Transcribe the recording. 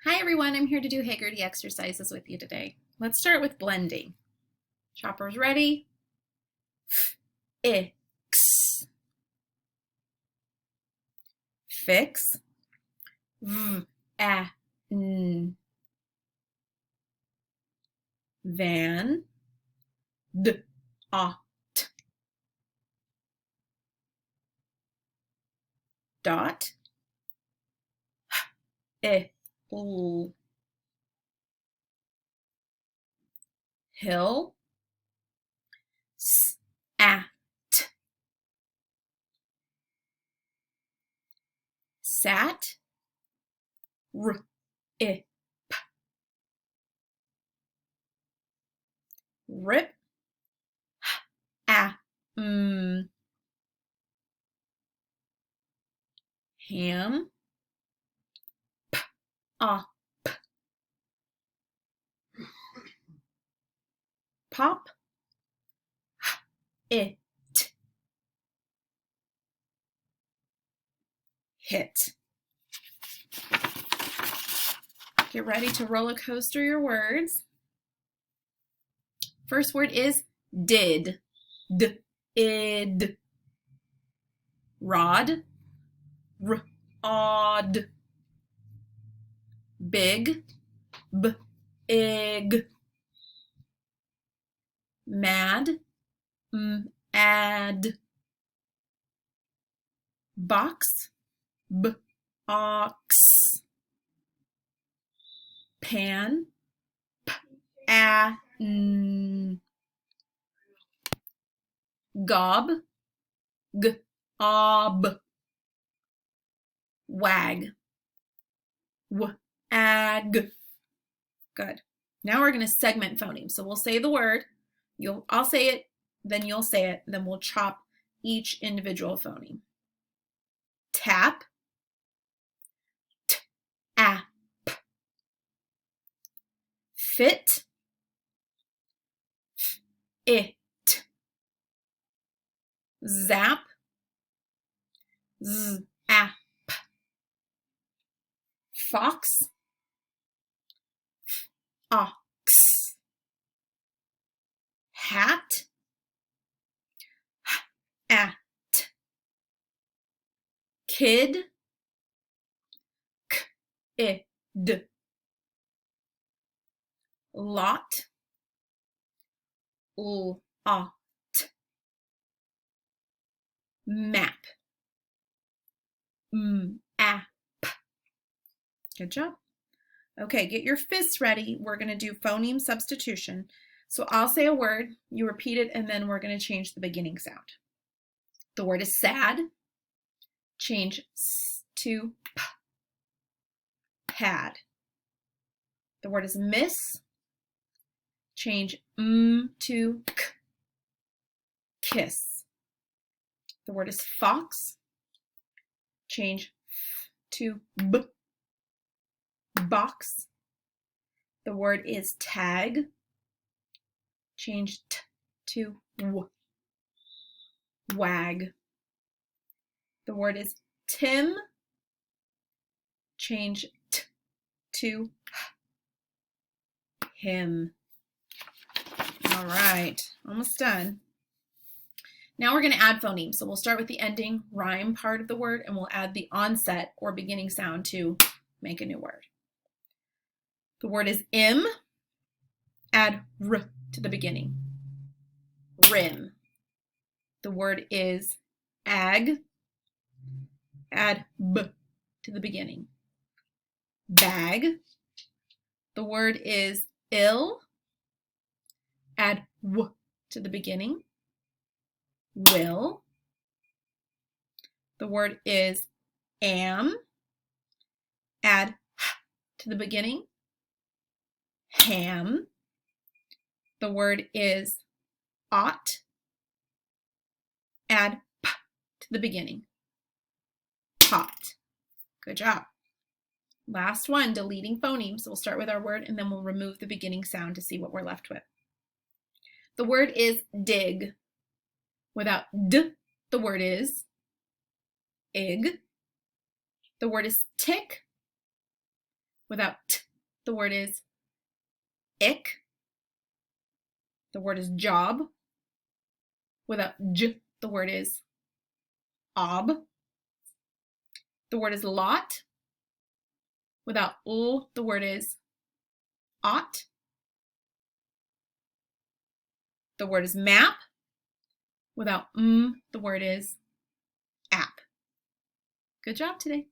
Hi everyone, I'm here to do Heggerty exercises with you today. Let's start with blending. Choppers ready? X. Fix. V. A. N. Van. D. A. T. Dot. H. L. Hill. S. A. T. Sat. R. I. P. Rip. H. A. M. Ham. P. A. P. Pop. It. Hit. Get ready to roller coaster your words. First word is did. D. Id. Rod. R. Odd. Big. B. Ig. Mad. M. Add. Box. B. Ox. Pan. P. A. N. Gob. G. Ob. Wag. W. Ag. Good. Now we're going to segment phonemes. So we'll say the word. I'll say it, then you'll say it, then we'll chop each individual phoneme. Tap. T. App. Fit. F. It. Zap. Z. App. Fox. F. Ox. Hat. H. At. Kid. K. Id. Lot. L. Ot. Map. M. App. Good job. Okay, get your fists ready. We're going to do phoneme substitution. So I'll say a word, you repeat it, and then we're going to change the beginning sound. The word is sad. Change S to P. Pad. The word is miss. Change M to K. Kiss. The word is fox. Change F to B. Box. The word is tag. Change T to W. Wag. The word is Tim. Change T to him. All right, almost done. Now we're going to add phonemes. So we'll start with the ending rhyme part of the word, and we'll add the onset or beginning sound to make a new word. The word is im. Add r to the beginning. Rim. The word is ag. Add b to the beginning. Bag. The word is ill. Add w to the beginning. Will. The word is am. Add h to the beginning. Ham. The word is ought. Add p to the beginning. Pot. Good job. Last one, deleting phonemes. So we'll start with our word and then we'll remove the beginning sound to see what we're left with. The word is dig. Without d, the word is ig. The word is tick. Without t, the word is ick. The word is job. Without j, the word is ob. The word is lot. Without l, the word is ought. The word is map. Without the word is app. Good job today.